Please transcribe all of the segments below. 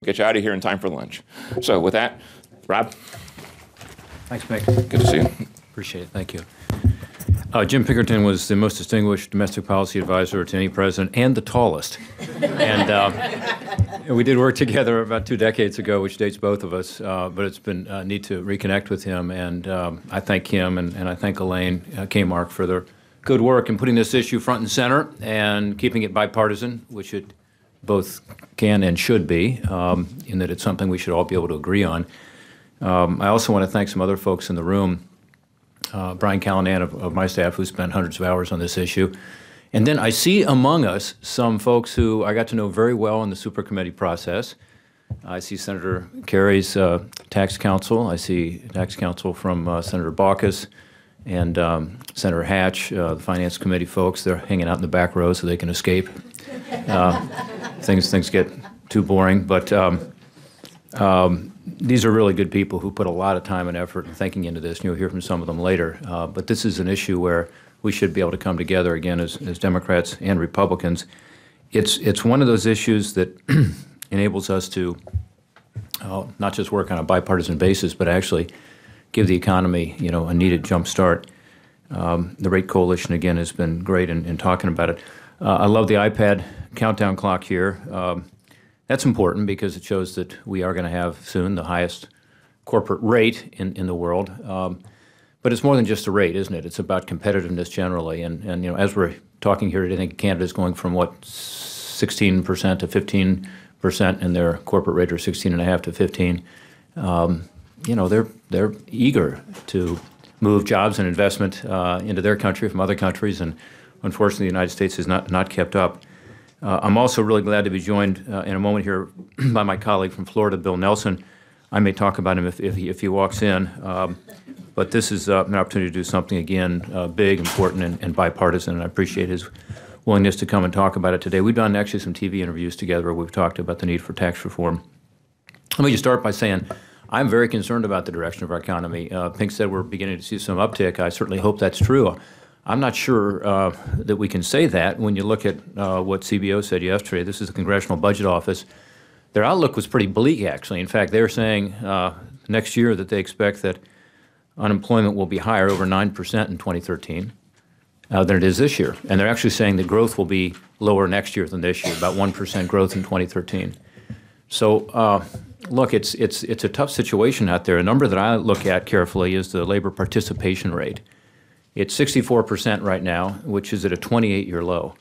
Get you out of here in time for lunch. So with that, Rob. Thanks, Mick. Good to see you. Appreciate it. Thank you. Jim Pinkerton was the most distinguished domestic policy advisor to any president and the tallest. And we did work together about 2 decades ago, which dates both of us, but it's been neat to reconnect with him. And I thank him and I thank Elaine Kmark for their good work in putting this issue front and center and keeping it bipartisan, which it both can and should be, in that it's something we should all be able to agree on. I also want to thank some other folks in the room, Brian Callanan of my staff, who spent hundreds of hours on this issue. And then I see among us some folks who I got to know very well in the super committee process. I see Senator Kerry's tax counsel. I see tax counsel from Senator Baucus and Senator Hatch, the Finance Committee folks. They're hanging out in the back row so they can escape. Things get too boring, but these are really good people who put a lot of time and effort and thinking into this, and you'll hear from some of them later. But this is an issue where we should be able to come together again as Democrats and Republicans. It's one of those issues that enables us to not just work on a bipartisan basis, but actually give the economy, a needed jump start. The Rate Coalition, again, has been great in talking about it. I love the iPad countdown clock here. That's important because it shows that we are going to have soon the highest corporate rate in the world. But it's more than just a rate, isn't it? It's about competitiveness generally. And as we're talking here today, I think Canada's going from, 16% to 15%, and their corporate rate are 16.5 to 15. They're eager to move jobs and investment into their country from other countries, and unfortunately the United States has not kept up. I'm also really glad to be joined in a moment here by my colleague from Florida, Bill Nelson. I may talk about him if he walks in, but this is an opportunity to do something, again, big, important, and bipartisan, and I appreciate his willingness to come and talk about it today. We've done actually some TV interviews together where we've talked about the need for tax reform. Let me just start by saying I'm very concerned about the direction of our economy. Pink said we're beginning to see some uptick. I certainly hope that's true. I'm not sure that we can say that when you look at what CBO said yesterday. This is the Congressional Budget Office. Their outlook was pretty bleak, actually. In fact, they're saying next year that they expect that unemployment will be higher, over 9% in 2013, than it is this year. And they're actually saying that growth will be lower next year than this year, about 1% growth in 2013. So, look, it's a tough situation out there. A number that I look at carefully is the labor participation rate. It's 64% right now, which is at a 28-year low.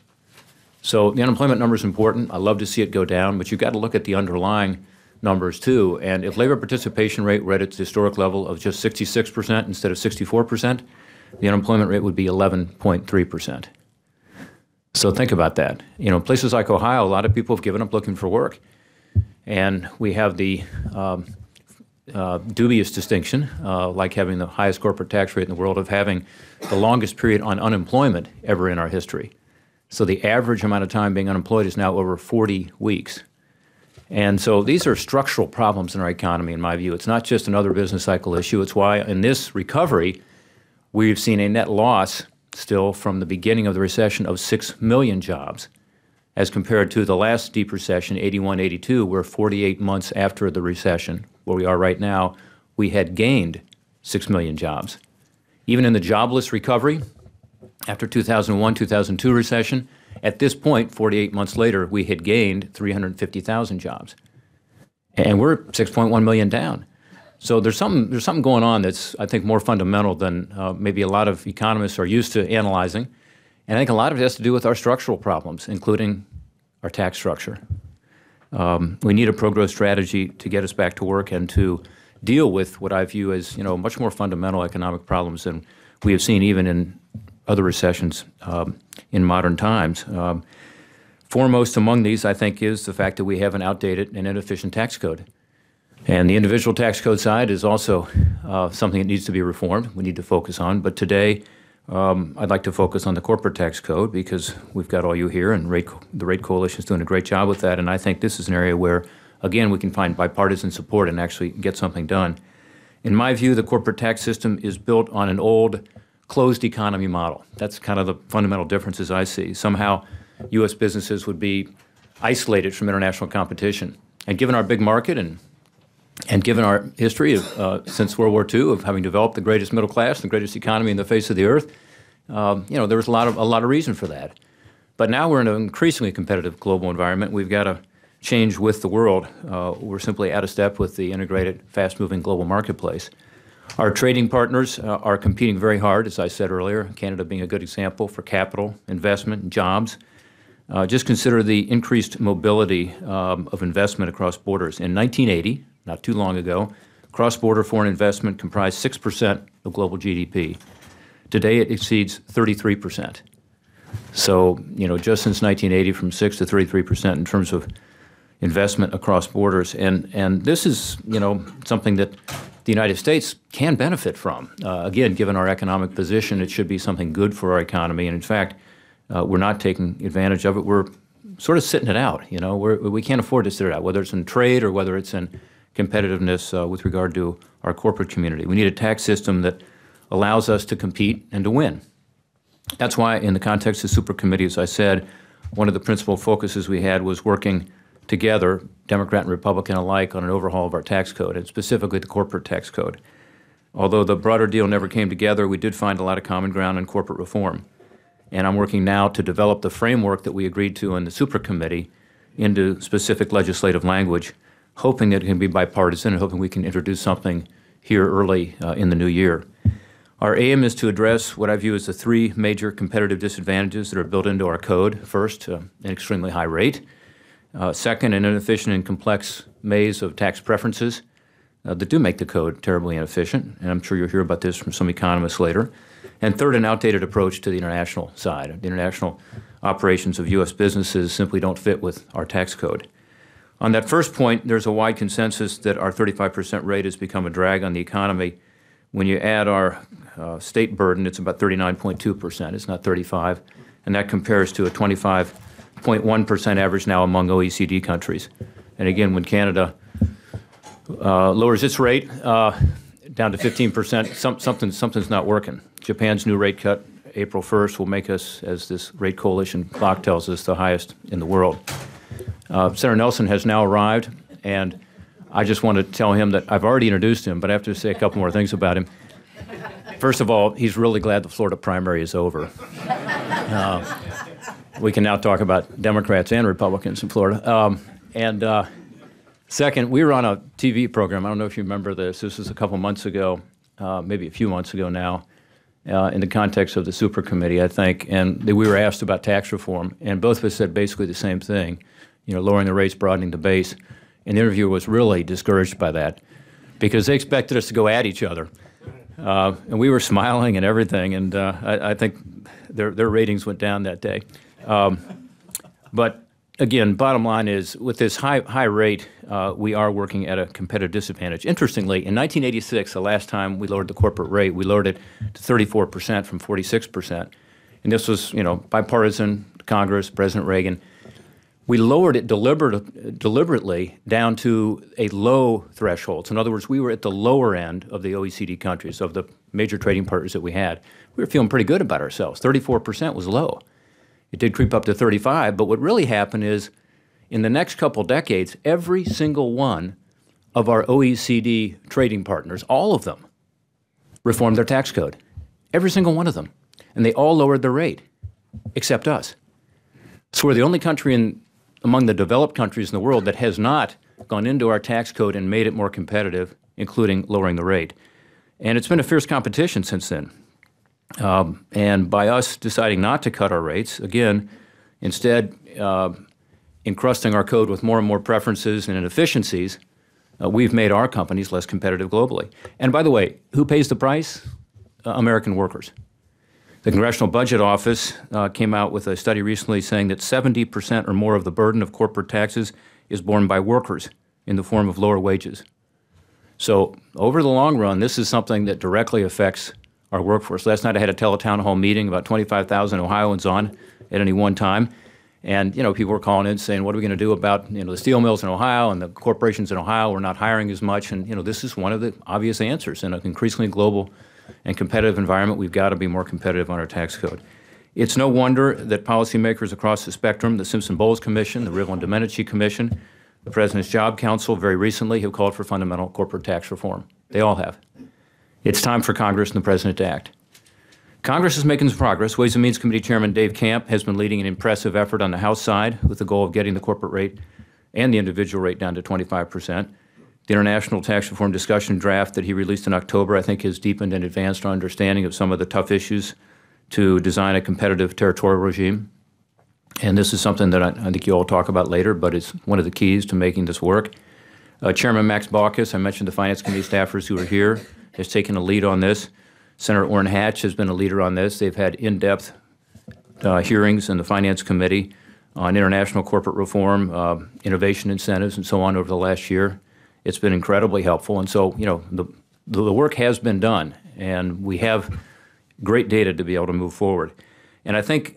So the unemployment number is important. I love to see it go down, but you've got to look at the underlying numbers too. And if labor participation rate were at its historic level of just 66% instead of 64%, the unemployment rate would be 11.3%. So think about that. Places like Ohio, a lot of people have given up looking for work. And we have the dubious distinction, like having the highest corporate tax rate in the world, of having the longest period on unemployment ever in our history. So the average amount of time being unemployed is now over 40 weeks. And so these are structural problems in our economy, in my view. It's not just another business cycle issue. It's why in this recovery, we've seen a net loss still from the beginning of the recession of 6 million jobs, as compared to the last deep recession, 81, 82, where 48 months after the recession, where we are right now, we had gained 6 million jobs. Even in the jobless recovery, after 2001, 2002 recession, at this point, 48 months later, we had gained 350,000 jobs. And we're 6.1 million down. So there's something going on that's, I think, more fundamental than maybe a lot of economists are used to analyzing. And I think a lot of it has to do with our structural problems, including our tax structure. We need a pro-growth strategy to get us back to work and to deal with what I view as, much more fundamental economic problems than we have seen even in other recessions in modern times. Foremost among these, I think, is the fact that we have an outdated and inefficient tax code. And the individual tax code side is also something that needs to be reformed. We need to focus on. But today, I'd like to focus on the corporate tax code because we've got all you here, and the Rate Coalition is doing a great job with that. And I think this is an area where, again, we can find bipartisan support and actually get something done. In my view, the corporate tax system is built on an old closed economy model. That's kind of the fundamental differences I see. Somehow, U.S. businesses would be isolated from international competition. And given our big market and given our history of, since World War II of having developed the greatest middle class, the greatest economy in the face of the earth, there was a lot of reason for that. But now we're in an increasingly competitive global environment. We've got to change with the world. We're simply out of step with the integrated, fast-moving global marketplace. Our trading partners are competing very hard, as I said earlier, Canada being a good example for capital, investment, and jobs. Just consider the increased mobility of investment across borders. In 1980, not too long ago, cross-border foreign investment comprised 6% of global GDP. Today, it exceeds 33%. So, just since 1980, from 6 to 33% in terms of investment across borders. And this is, something that the United States can benefit from. Again, given our economic position, it should be something good for our economy. And in fact, we're not taking advantage of it. We're sort of sitting it out. We can't afford to sit it out, whether it's in trade or whether it's in competitiveness with regard to our corporate community. We need a tax system that allows us to compete and to win. That's why, in the context of super committee, as I said, one of the principal focuses we had was working together, Democrat and Republican alike, on an overhaul of our tax code, and specifically the corporate tax code. Although the broader deal never came together, we did find a lot of common ground in corporate reform. And I'm working now to develop the framework that we agreed to in the super committee into specific legislative language, hoping that it can be bipartisan and hoping we can introduce something here early in the new year. Our aim is to address what I view as the three major competitive disadvantages that are built into our code. First, an extremely high rate. Second, an inefficient and complex maze of tax preferences that do make the code terribly inefficient, and I'm sure you'll hear about this from some economists later. And third, an outdated approach to the international side. The international operations of U.S. businesses simply don't fit with our tax code. On that first point, there's a wide consensus that our 35% rate has become a drag on the economy. When you add our state burden, it's about 39.2%. It's not 35%, and that compares to a 25.1% average now among OECD countries. And again, when Canada lowers its rate down to 15%, something's not working. Japan's new rate cut, April 1st, will make us, as this rate coalition clock tells us, the highest in the world. Senator Nelson has now arrived, and I just want to tell him that I've already introduced him, but I have to say a couple more things about him. First of all, he's really glad the Florida primary is over. We can now talk about Democrats and Republicans in Florida. Second, we were on a TV program. I don't know if you remember this. This was a couple months ago, maybe a few months ago now, in the context of the super committee, I think, and we were asked about tax reform, and both of us said basically the same thing, lowering the rates, broadening the base. And the interviewer was really discouraged by that because they expected us to go at each other. And we were smiling and everything, and I think their ratings went down that day. But again, bottom line is, with this high rate, we are working at a competitive disadvantage. Interestingly, in 1986, the last time we lowered the corporate rate, we lowered it to 34% from 46%. And this was, bipartisan, Congress, President Reagan. We lowered it deliberately down to a low threshold. So in other words, we were at the lower end of the OECD countries, of the major trading partners that we had. We were feeling pretty good about ourselves. 34% was low. It did creep up to 35, but what really happened is, in the next couple decades, every single one of our OECD trading partners, all of them, reformed their tax code. Every single one of them. And they all lowered their rate, except us. So we're the only country among the developed countries in the world that has not gone into our tax code and made it more competitive, including lowering the rate. And it's been a fierce competition since then. And by us deciding not to cut our rates, again, instead encrusting our code with more and more preferences and inefficiencies, we've made our companies less competitive globally. And by the way, who pays the price? American workers. The Congressional Budget Office came out with a study recently saying that 70% or more of the burden of corporate taxes is borne by workers in the form of lower wages. So over the long run, this is something that directly affects our workforce. Last night I had a teletown hall meeting, about 25,000 Ohioans on at any one time. And, people were calling in saying, what are we going to do about, the steel mills in Ohio and the corporations in Ohio? We're not hiring as much. And, this is one of the obvious answers. In an increasingly global and competitive environment, we've got to be more competitive on our tax code. It's no wonder that policymakers across the spectrum, the Simpson-Bowles Commission, the Rivlin-Domenici Commission, The President's Job Council very recently have called for fundamental corporate tax reform. They all have. It's time for Congress and the President to act. Congress is making some progress. Ways and Means Committee Chairman Dave Camp has been leading an impressive effort on the House side with the goal of getting the corporate rate and the individual rate down to 25%. The international tax reform discussion draft that he released in October, I think, has deepened and advanced our understanding of some of the tough issues to design a competitive territorial regime. And this is something that I think you all talk about later, but it's one of the keys to making this work. Chairman Max Baucus, I mentioned the Finance Committee staffers who are here, has taken a lead on this. Senator Orrin Hatch has been a leader on this. They've had in-depth hearings in the Finance Committee on international corporate reform, innovation incentives, and so on over the last year. It's been incredibly helpful. And so, the work has been done, and we have great data to be able to move forward. And I think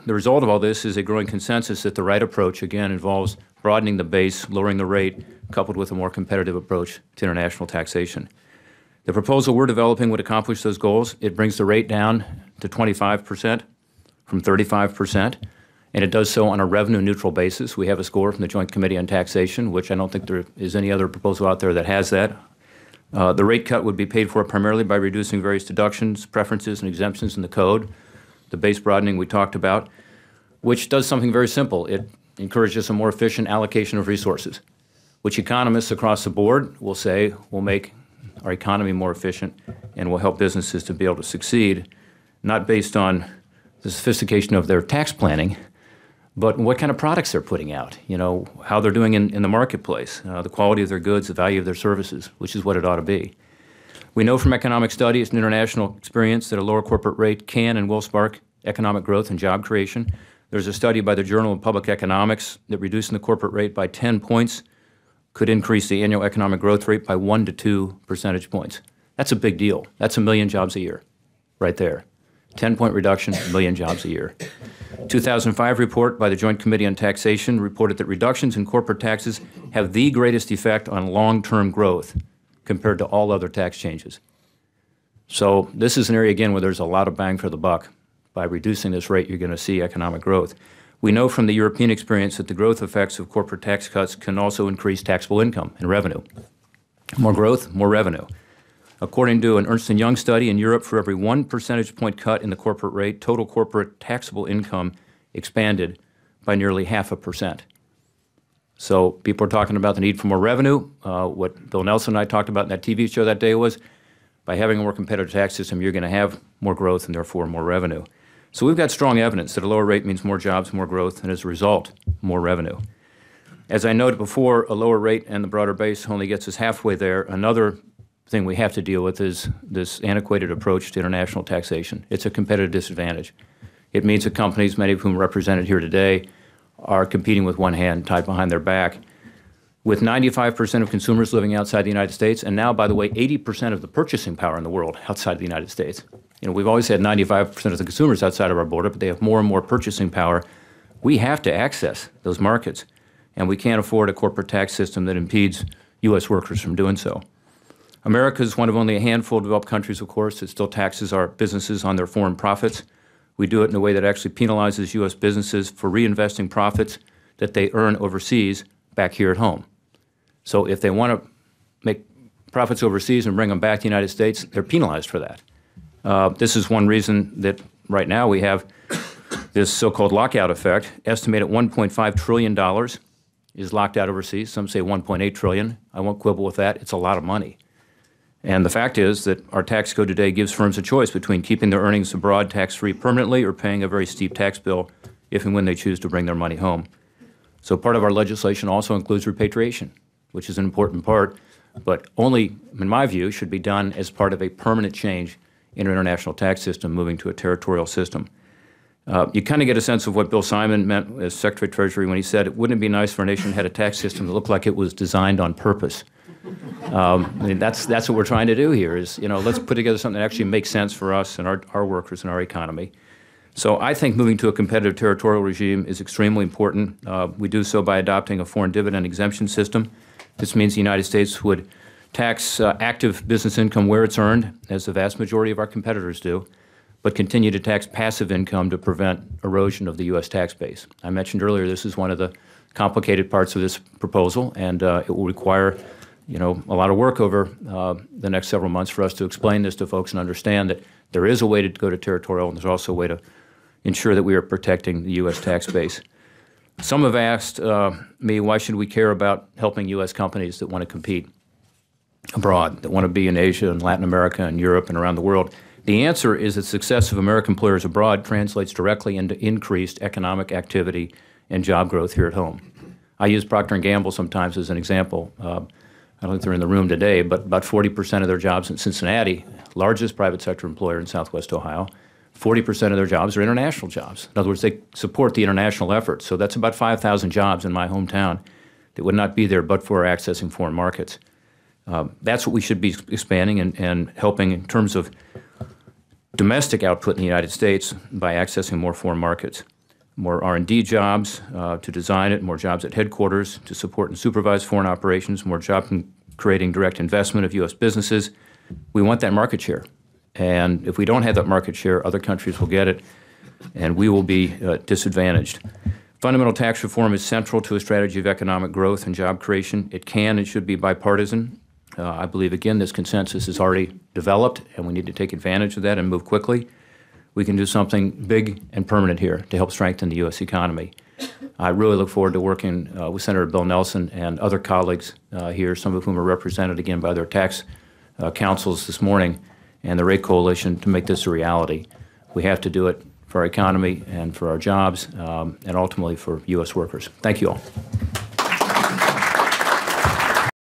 the result of all this is a growing consensus that the right approach, again, involves broadening the base, lowering the rate, coupled with a more competitive approach to international taxation. The proposal we're developing would accomplish those goals. It brings the rate down to 25% from 35%, and it does so on a revenue-neutral basis. We have a score from the Joint Committee on Taxation, which I don't think there is any other proposal out there that has that. The rate cut would be paid for primarily by reducing various deductions, preferences, and exemptions in the code. The base broadening we talked about, which does something very simple. It encourages a more efficient allocation of resources, which economists across the board will say will make our economy more efficient and will help businesses to be able to succeed, not based on the sophistication of their tax planning, but what kind of products they're putting out, how they're doing in the marketplace, the quality of their goods, the value of their services, which is what it ought to be. We know from economic studies and international experience that a lower corporate rate can and will spark economic growth and job creation. There's a study by the Journal of Public Economics that reducing the corporate rate by 10 points could increase the annual economic growth rate by 1 to 2 percentage points. That's a big deal. That's 1 million jobs a year, right there. 10-point reduction, 1 million jobs a year. 2005 report by the Joint Committee on Taxation reported that reductions in corporate taxes have the greatest effect on long-term growth compared to all other tax changes. So this is an area, again, where there's a lot of bang for the buck. By reducing this rate, you're going to see economic growth. We know from the European experience that the growth effects of corporate tax cuts can also increase taxable income and revenue. More growth, more revenue. According to an Ernst & Young study in Europe, for every 1 percentage point cut in the corporate rate, total corporate taxable income expanded by nearly 0.5%. So people are talking about the need for more revenue. What Bill Nelson and I talked about in that TV show that day was, by having a more competitive tax system, you're going to have more growth and therefore more revenue. So we've got strong evidence that a lower rate means more jobs, more growth, and as a result, more revenue. As I noted before, a lower rate and the broader base only gets us halfway there. Another thing we have to deal with is this antiquated approach to international taxation. It's a competitive disadvantage. It means that companies, many of whom are represented here today, are competing with one hand tied behind their back. With 95% of consumers living outside the United States, and now, by the way, 80% of the purchasing power in the world outside the United States. We've always had 95% of the consumers outside of our border, but they have more and more purchasing power. We have to access those markets, and we can't afford a corporate tax system that impedes U.S. workers from doing so. America is one of only a handful of developed countries, of course, that still taxes our businesses on their foreign profits. We do it in a way that actually penalizes U.S. businesses for reinvesting profits that they earn overseas back here at home. So if they want to make profits overseas and bring them back to the United States, they're penalized for that. This is one reason that right now we have this so-called lockout effect. Estimated $1.5 trillion is locked out overseas. Some say $1.8 trillion. I won't quibble with that. It's a lot of money. And the fact is that our tax code today gives firms a choice between keeping their earnings abroad tax-free permanently or paying a very steep tax bill if and when they choose to bring their money home. So part of our legislation also includes repatriation, which is an important part, but only, in my view, should be done as part of a permanent change in our international tax system, moving to a territorial system. You kind of get a sense of what Bill Simon meant as Secretary of Treasury when he said, wouldn't it be nice for a nation that had a tax system that looked like it was designed on purpose? That's what we're trying to do here is, let's put together something that actually makes sense for us and our workers and our economy. So I think moving to a competitive territorial regime is extremely important. We do so by adopting a foreign dividend exemption system. This means the United States would tax active business income where it's earned, as the vast majority of our competitors do, but continue to tax passive income to prevent erosion of the U.S. tax base. I mentioned earlier this is one of the complicated parts of this proposal, and it will require, a lot of work over the next several months for us to explain this to folks and understand that there is a way to go to territorial, and there's also a way to ensure that we are protecting the U.S. tax base. Some have asked me, why should we care about helping U.S. companies that want to compete abroad, that want to be in Asia and Latin America and Europe and around the world? The answer is that success of American employers abroad translates directly into increased economic activity and job growth here at home. I use Procter & Gamble sometimes as an example. I don't think they're in the room today, but about 40% of their jobs in Cincinnati, largest private sector employer in Southwest Ohio, 40% of their jobs are international jobs. In other words, they support the international effort. So that's about 5,000 jobs in my hometown that would not be there but for accessing foreign markets. That's what we should be expanding and helping in terms of domestic output in the United States by accessing more foreign markets. More R&D jobs to design it, more jobs at headquarters to support and supervise foreign operations, more job creating direct investment of U.S. businesses. We want that market share. And if we don't have that market share, other countries will get it, and we will be disadvantaged. Fundamental tax reform is central to a strategy of economic growth and job creation. It can and should be bipartisan. I believe, again, this consensus is already developed, and we need to take advantage of that and move quickly. We can do something big and permanent here to help strengthen the U.S. economy. I really look forward to working with Senator Bill Nelson and other colleagues here, some of whom are represented, again, by their tax councils this morning, and the rate coalition to make this a reality. We have to do it for our economy and for our jobs and ultimately for U.S. workers. Thank you all.